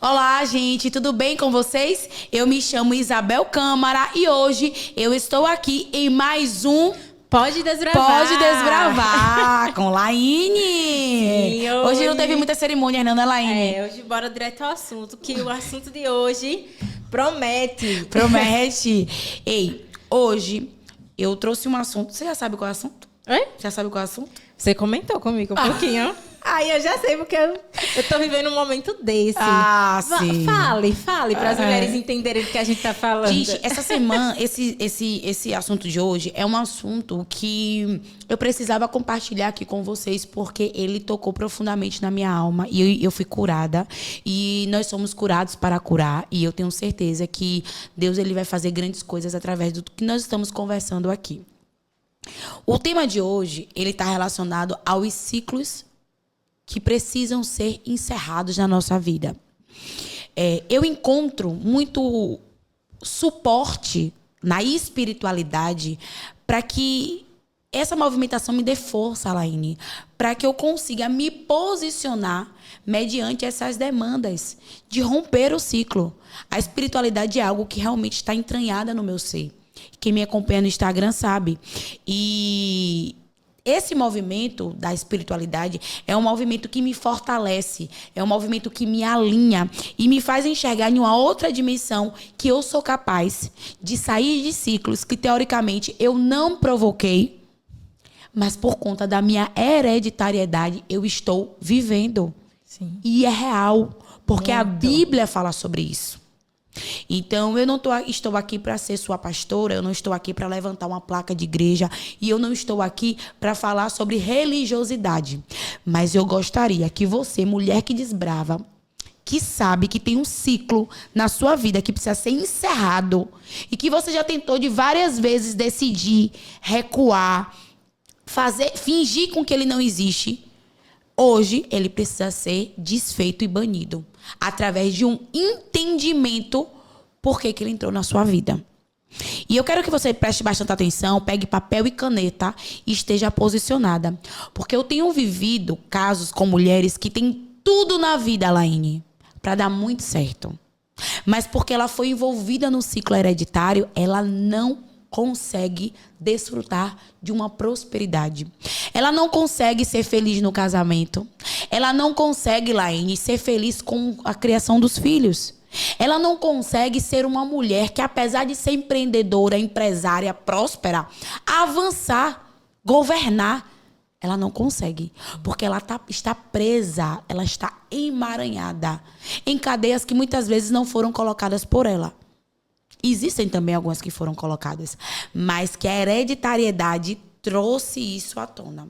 Olá, gente, tudo bem com vocês? Eu me chamo Isabel Câmara e hoje eu estou aqui em mais um Pode Desbravar. Pode Desbravar com Laine. Sim, hoje não teve muita cerimônia não, né, Laine? Hoje bora direto ao assunto, que o assunto de hoje promete. Promete. Ei, hoje eu trouxe um assunto. Você já sabe qual é o assunto? Oi? Já sabe qual é o assunto? Você comentou comigo um pouquinho. Aí eu já sei, porque eu tô vivendo um momento desse. Sim. Fale para as mulheres entenderem do que a gente tá falando. Gente, essa semana, esse assunto de hoje é um assunto que eu precisava compartilhar aqui com vocês, porque ele tocou profundamente na minha alma e eu fui curada. E nós somos curados para curar. E eu tenho certeza que Deus ele vai fazer grandes coisas através do que nós estamos conversando aqui. O tema de hoje, ele está relacionado aos ciclos que precisam ser encerrados na nossa vida. Eu encontro muito suporte na espiritualidade para que essa movimentação me dê força, Laine, para que eu consiga me posicionar mediante essas demandas de romper o ciclo. A espiritualidade é algo que realmente está entranhada no meu ser. Quem me acompanha no Instagram sabe. E esse movimento da espiritualidade é um movimento que me fortalece, é um movimento que me alinha e me faz enxergar em uma outra dimensão que eu sou capaz de sair de ciclos que, teoricamente, eu não provoquei, mas por conta da minha hereditariedade eu estou vivendo. Sim. E é real, porque Muito. a Bíblia fala sobre isso. Então, eu não estou aqui para ser sua pastora, eu não estou aqui para levantar uma placa de igreja e eu não estou aqui para falar sobre religiosidade. Mas eu gostaria que você, mulher que desbrava, que sabe que tem um ciclo na sua vida que precisa ser encerrado e que você já tentou de várias vezes decidir, recuar, fingir com que ele não existe, hoje ele precisa ser desfeito e banido através de um entendimento por que ele entrou na sua vida. E eu quero que você preste bastante atenção, pegue papel e caneta e esteja posicionada. Porque eu tenho vivido casos com mulheres que têm tudo na vida, Laine, para dar muito certo. Mas porque ela foi envolvida no ciclo hereditário, ela não consegue desfrutar de uma prosperidade. Ela não consegue ser feliz no casamento. Ela não consegue, Laine, ser feliz com a criação dos filhos. Ela não consegue ser uma mulher que, apesar de ser empreendedora, empresária, próspera, avançar, governar, ela não consegue. Porque ela está presa, ela está emaranhada em cadeias que muitas vezes não foram colocadas por ela. Existem também algumas que foram colocadas, mas que a hereditariedade trouxe isso à tona.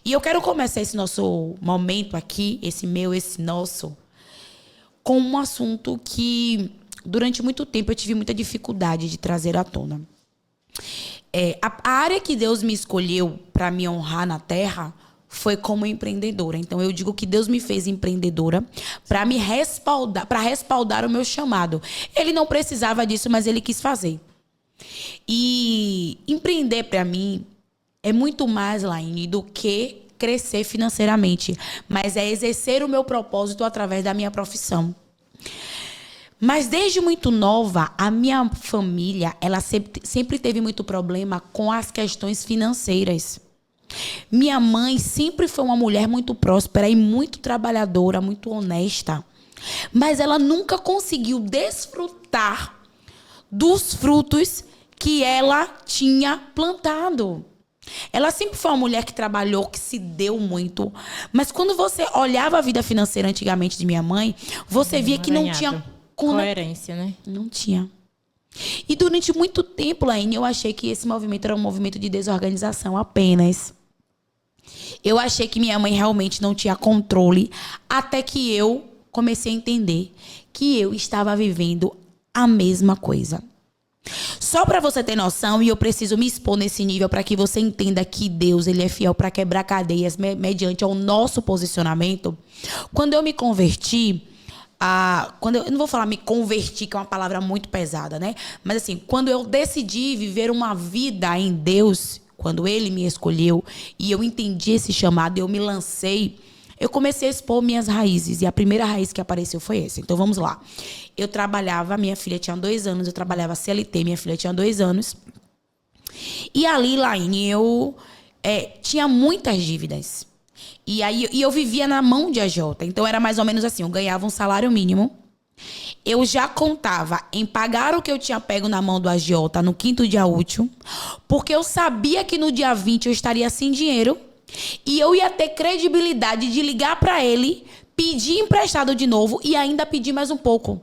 E eu quero começar esse nosso momento aqui, esse nosso, com um assunto que durante muito tempo eu tive muita dificuldade de trazer à tona. A área que Deus me escolheu para me honrar na terra foi como empreendedora. Então, eu digo que Deus me fez empreendedora para me respaldar, para respaldar o meu chamado. Ele não precisava disso, mas ele quis fazer. E empreender para mim é muito mais, Laine, do que crescer financeiramente, mas é exercer o meu propósito através da minha profissão. Mas desde muito nova, a minha família, ela sempre teve muito problema com as questões financeiras. Minha mãe sempre foi uma mulher muito próspera e muito trabalhadora, muito honesta. Mas ela nunca conseguiu desfrutar dos frutos que ela tinha plantado. Ela sempre foi uma mulher que trabalhou, que se deu muito. Mas quando você olhava a vida financeira antigamente de minha mãe, você via que não tinha coerência, né? Não tinha. E durante muito tempo, Laine, eu achei que esse movimento era um movimento de desorganização apenas. Eu achei que minha mãe realmente não tinha controle, até que eu comecei a entender que eu estava vivendo a mesma coisa. Só para você ter noção, e eu preciso me expor nesse nível para que você entenda que Deus ele é fiel para quebrar cadeias mediante ao nosso posicionamento. Quando eu me converti, eu não vou falar me converti, que é uma palavra muito pesada, né? Mas assim, quando eu decidi viver uma vida em Deus, quando Ele me escolheu e eu entendi esse chamado, eu me lancei, eu comecei a expor minhas raízes. E a primeira raiz que apareceu foi essa. Então, vamos lá. Eu trabalhava, minha filha tinha 2 anos, eu trabalhava CLT, minha filha tinha 2 anos. E ali, Laine, eu tinha muitas dívidas. E aí eu vivia na mão de agiota. Então, era mais ou menos assim, eu ganhava um salário mínimo. Eu já contava em pagar o que eu tinha pego na mão do agiota no 5º dia útil, porque eu sabia que no dia 20 eu estaria sem dinheiro e eu ia ter credibilidade de ligar para ele, pedir emprestado de novo e ainda pedir mais um pouco.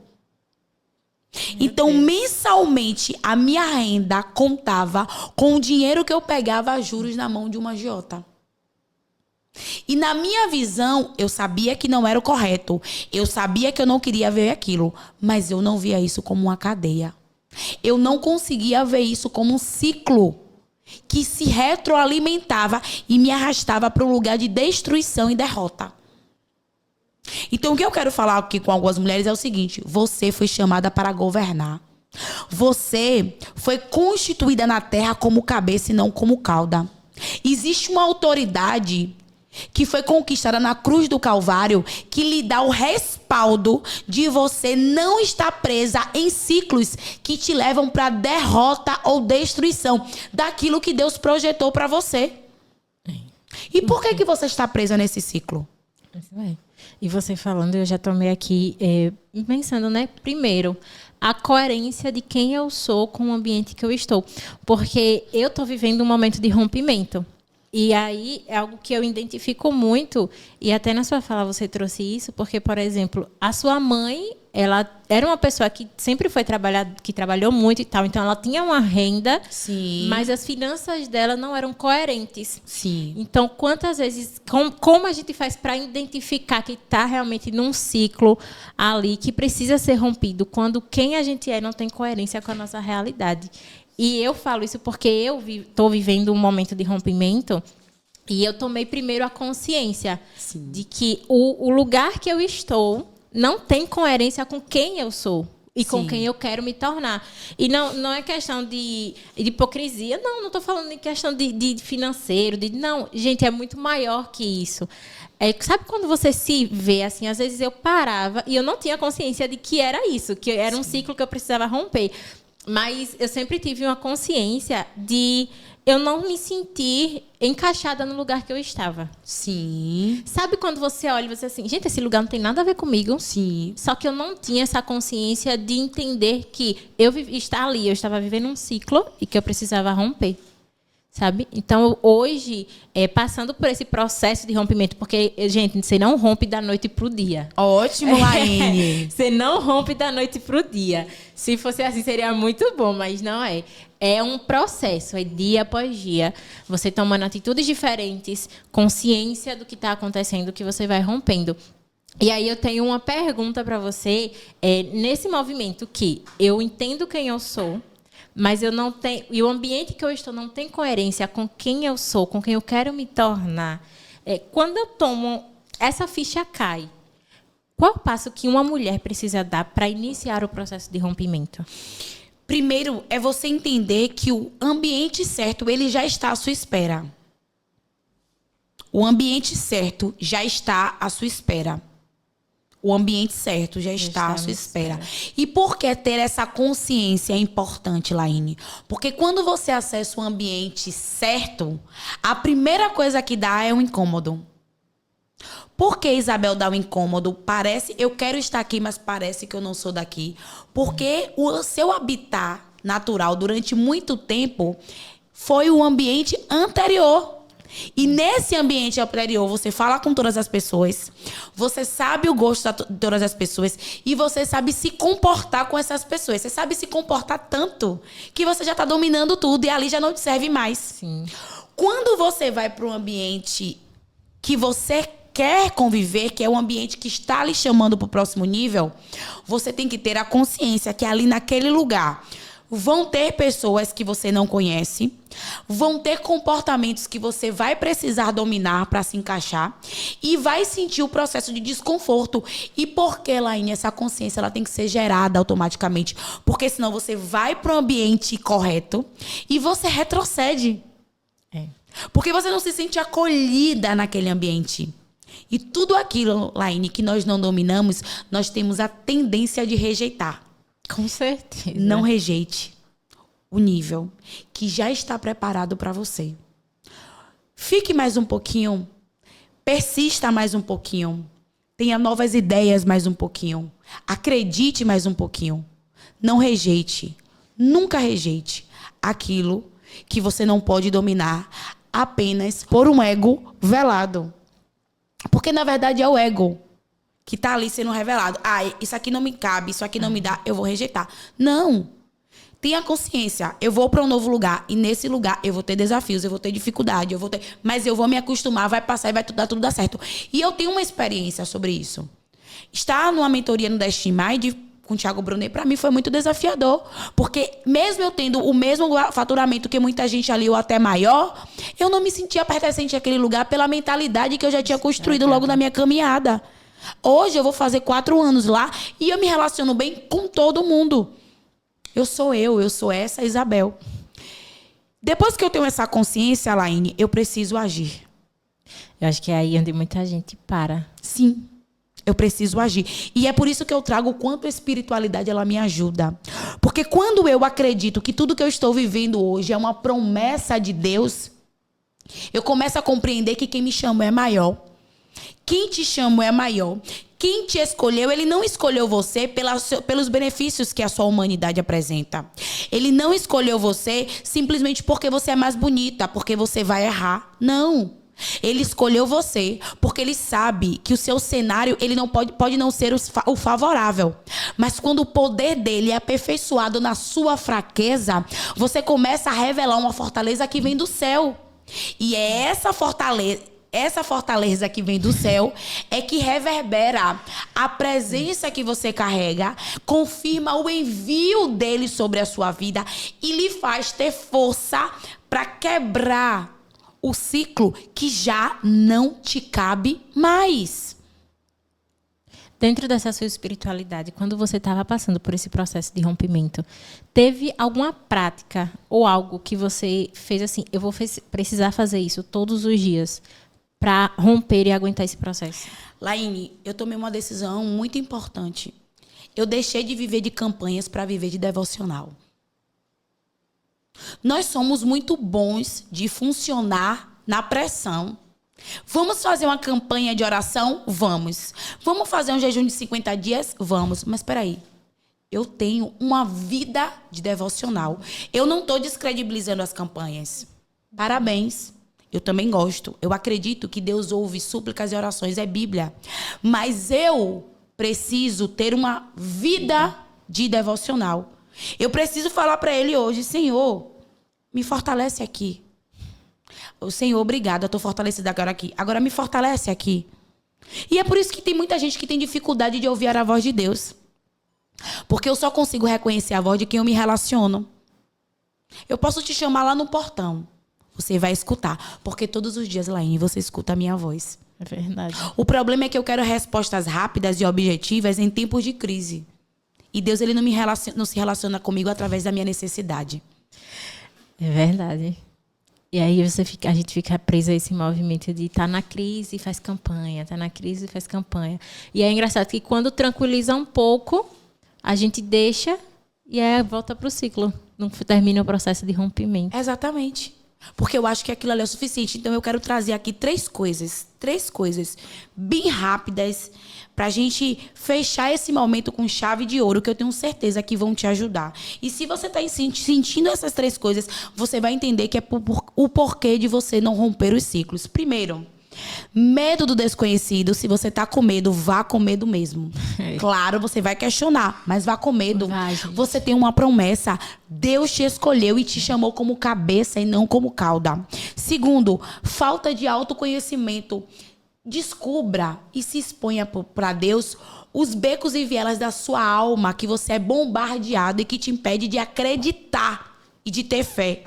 Então, mensalmente, a minha renda contava com o dinheiro que eu pegava a juros na mão de uma agiota. E na minha visão, eu sabia que não era o correto. Eu sabia que eu não queria ver aquilo. Mas eu não via isso como uma cadeia. Eu não conseguia ver isso como um ciclo que se retroalimentava e me arrastava para um lugar de destruição e derrota. Então, o que eu quero falar aqui com algumas mulheres é o seguinte: você foi chamada para governar. Você foi constituída na terra como cabeça e não como cauda. Existe uma autoridade que foi conquistada na cruz do Calvário, que lhe dá o respaldo de você não estar presa em ciclos que te levam para derrota ou destruição daquilo que Deus projetou para você. E por que você está presa nesse ciclo? E você falando, eu já tomei aqui pensando, né? Primeiro, a coerência de quem eu sou com o ambiente que eu estou. Porque eu estou vivendo um momento de rompimento. E aí é algo que eu identifico muito, e até na sua fala você trouxe isso, porque, por exemplo, a sua mãe, ela era uma pessoa que sempre foi trabalhar, que trabalhou muito e tal, então ela tinha uma renda, sim, mas as finanças dela não eram coerentes. Sim. Então, quantas vezes, como a gente faz para identificar que está realmente num ciclo ali que precisa ser rompido, quando quem a gente é não tem coerência com a nossa realidade? E eu falo isso porque eu estou vivendo um momento de rompimento e eu tomei primeiro a consciência Sim. de que o lugar que eu estou não tem coerência com quem eu sou e com quem eu quero me tornar. E não é questão de hipocrisia, não estou falando em questão de financeiro, não, gente, é muito maior que isso. Sabe quando você se vê assim, às vezes eu parava e eu não tinha consciência de que era isso, que era um ciclo que eu precisava romper. Mas eu sempre tive uma consciência de eu não me sentir encaixada no lugar que eu estava. Sim. Sabe quando você olha e você assim, gente, esse lugar não tem nada a ver comigo? Sim. Só que eu não tinha essa consciência de entender que eu estava vivendo um ciclo e que eu precisava romper. Sabe? Então, hoje, passando por esse processo de rompimento, porque, gente, você não rompe da noite para o dia. Ótimo, Laine. Você não rompe da noite para o dia. Se fosse assim, seria muito bom, mas não é. É um processo, é dia após dia. Você tomando atitudes diferentes, consciência do que está acontecendo, que você vai rompendo. E aí eu tenho uma pergunta para você. Nesse movimento que eu entendo quem eu sou, mas eu não tenho, e o ambiente que eu estou não tem coerência com quem eu sou, com quem eu quero me tornar. Quando eu tomo, essa ficha cai. Qual o passo que uma mulher precisa dar para iniciar o processo de rompimento? Primeiro, é você entender que o ambiente certo, ele já está à sua espera. O ambiente certo já está à sua espera. O ambiente certo já está à sua espera. E por que ter essa consciência é importante, Laine? Porque quando você acessa o ambiente certo, a primeira coisa que dá é um incômodo. Por que, Isabel, dá um incômodo? Parece, eu quero estar aqui, mas parece que eu não sou daqui. Porque o seu habitat natural, durante muito tempo, foi o ambiente anterior. E nesse ambiente anterior, você fala com todas as pessoas, você sabe o gosto de todas as pessoas e você sabe se comportar com essas pessoas. Você sabe se comportar tanto que você já está dominando tudo e ali já não te serve mais. Sim. Quando você vai para um ambiente que você quer conviver, que é um ambiente que está lhe chamando para o próximo nível, você tem que ter a consciência que ali naquele lugar vão ter pessoas que você não conhece, vão ter comportamentos que você vai precisar dominar para se encaixar e vai sentir o processo de desconforto. E por que, Laine, essa consciência ela tem que ser gerada automaticamente? Porque senão você vai para o ambiente correto e você retrocede. Porque você não se sente acolhida naquele ambiente. E tudo aquilo, Laine, que nós não dominamos, nós temos a tendência de rejeitar. Com certeza. Não rejeite o nível que já está preparado para você. Fique mais um pouquinho. Persista mais um pouquinho. Tenha novas ideias mais um pouquinho. Acredite mais um pouquinho. Não rejeite. Nunca rejeite aquilo que você não pode dominar apenas por um ego velado. Porque, na verdade, é o ego que está ali sendo revelado. Ah, isso aqui não me cabe, isso aqui não me dá, eu vou rejeitar. Não. Tenha consciência. Eu vou para um novo lugar e nesse lugar eu vou ter desafios, eu vou ter dificuldade, mas eu vou me acostumar, vai passar e vai dar tudo dar certo. E eu tenho uma experiência sobre isso. Estar numa mentoria no Destiny Mind com o Thiago Brunet, para mim foi muito desafiador. Porque mesmo eu tendo o mesmo faturamento que muita gente ali, ou até maior, eu não me sentia pertencente àquele lugar pela mentalidade que eu já tinha construído logo na minha caminhada. Hoje eu vou fazer 4 anos lá e eu me relaciono bem com todo mundo. Eu sou essa Isabel. Depois que eu tenho essa consciência, Laine, eu preciso agir. Eu acho que é aí onde muita gente para. Sim. Eu preciso agir. E é por isso que eu trago o quanto a espiritualidade ela me ajuda. Porque quando eu acredito que tudo que eu estou vivendo hoje é uma promessa de Deus, eu começo a compreender que quem me chamou é maior. Quem te chamou é maior. Quem te escolheu, ele não escolheu você pelos benefícios que a sua humanidade apresenta. Ele não escolheu você simplesmente porque você é mais bonita, porque você vai errar. Não. Ele escolheu você porque ele sabe que o seu cenário ele não pode não ser o favorável. Mas quando o poder dele é aperfeiçoado na sua fraqueza, você começa a revelar uma fortaleza que vem do céu. E é essa fortaleza que vem do céu é que reverbera a presença que você carrega, confirma o envio dele sobre a sua vida e lhe faz ter força para quebrar o ciclo que já não te cabe mais. Dentro dessa sua espiritualidade, quando você estava passando por esse processo de rompimento, teve alguma prática ou algo que você fez assim, eu vou precisar fazer isso todos os dias para romper e aguentar esse processo? Laine, eu tomei uma decisão muito importante. Eu deixei de viver de campanhas para viver de devocional. Nós somos muito bons de funcionar na pressão. Vamos fazer uma campanha de oração? Vamos. Vamos fazer um jejum de 50 dias? Vamos. Mas espera aí. Eu tenho uma vida de devocional. Eu não estou descredibilizando as campanhas. Parabéns. Eu também gosto. Eu acredito que Deus ouve súplicas e orações. É Bíblia. Mas eu preciso ter uma vida de devocional. Eu preciso falar para ele hoje, Senhor, me fortalece aqui. O Senhor, obrigada, eu estou fortalecida agora aqui. Agora me fortalece aqui. E é por isso que tem muita gente que tem dificuldade de ouvir a voz de Deus. Porque eu só consigo reconhecer a voz de quem eu me relaciono. Eu posso te chamar lá no portão. Você vai escutar. Porque todos os dias, Laine, você escuta a minha voz. É verdade. O problema é que eu quero respostas rápidas e objetivas em tempos de crise. E Deus ele não se relaciona comigo através da minha necessidade. É verdade. E aí a gente fica preso a esse movimento de estar na crise e faz campanha, tá na crise e faz campanha. E é engraçado que quando tranquiliza um pouco, a gente deixa e aí volta para o ciclo. Não termina o processo de rompimento. Exatamente. Porque eu acho que aquilo ali é o suficiente. Então eu quero trazer aqui três coisas bem rápidas pra gente fechar esse momento com chave de ouro, que eu tenho certeza que vão te ajudar. E se você tá sentindo essas 3 coisas, você vai entender que é o porquê de você não romper os ciclos. Primeiro, medo do desconhecido. Se você tá com medo, vá com medo mesmo. Claro, você vai questionar, mas vá com medo. Você tem uma promessa. Deus te escolheu e te chamou como cabeça e não como cauda. Segundo, falta de autoconhecimento. Descubra e se exponha para Deus os becos e vielas da sua alma que você é bombardeado e que te impede de acreditar e de ter fé.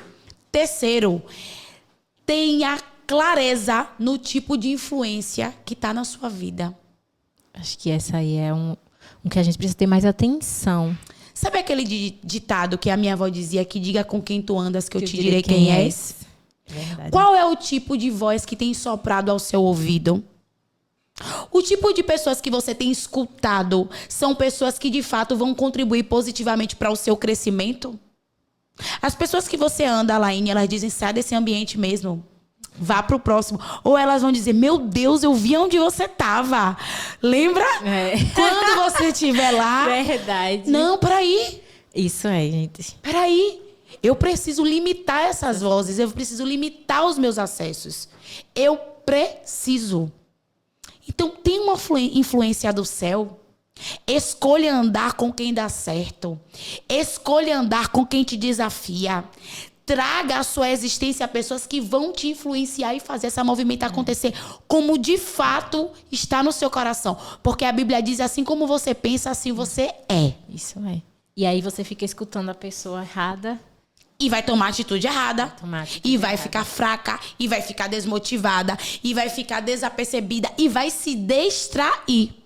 Terceiro, tenha clareza no tipo de influência que está na sua vida. Acho que essa aí é um que a gente precisa ter mais atenção. Sabe aquele ditado que a minha avó dizia, que diga com quem tu andas que eu te direi quem és? Verdade. Qual é o tipo de voz que tem soprado ao seu ouvido? O tipo de pessoas que você tem escutado são pessoas que de fato vão contribuir positivamente para o seu crescimento? As pessoas que você anda, Alaine, elas dizem, sai desse ambiente mesmo. Vá pro próximo. Ou elas vão dizer, meu Deus, eu vi onde você tava. Lembra? Quando você estiver lá. Verdade. Não, peraí. Isso é, gente. Peraí. Eu preciso limitar essas vozes. Eu preciso limitar os meus acessos. Eu preciso. Então, tem uma influência do céu. Escolha andar com quem dá certo. Escolha andar com quem te desafia. Traga à sua existência pessoas que vão te influenciar e fazer essa movimento acontecer como de fato está no seu coração. Porque a Bíblia diz, assim como você pensa, assim você é. Isso é. E aí você fica escutando a pessoa errada. E vai tomar atitude errada. E vai ficar fraca. E vai ficar desmotivada. E vai ficar desapercebida. E vai se distrair.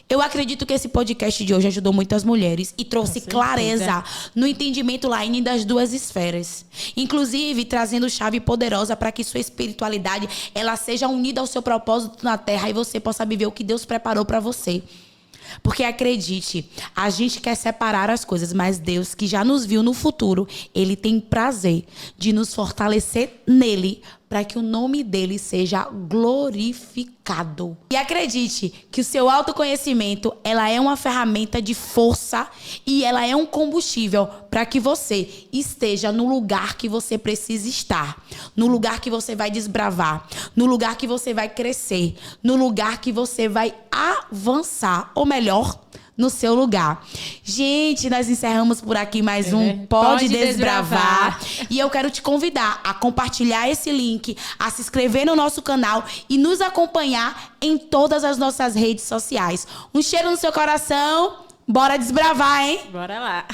Eu acredito que esse podcast de hoje ajudou muitas mulheres e trouxe clareza no entendimento, Laine, das duas esferas. Inclusive, trazendo chave poderosa para que sua espiritualidade ela seja unida ao seu propósito na Terra e você possa viver o que Deus preparou para você. Porque acredite, a gente quer separar as coisas, mas Deus, que já nos viu no futuro, Ele tem prazer de nos fortalecer nele, para que o nome dele seja glorificado. E acredite que o seu autoconhecimento, ela é uma ferramenta de força e ela é um combustível para que você esteja no lugar que você precisa estar, no lugar que você vai desbravar, no lugar que você vai crescer, no lugar que você vai avançar, ou melhor, no seu lugar. Gente, nós encerramos por aqui mais um Pode Desbravar. E eu quero te convidar a compartilhar esse link, a se inscrever no nosso canal e nos acompanhar em todas as nossas redes sociais. Um cheiro no seu coração. Bora desbravar, hein? Bora lá.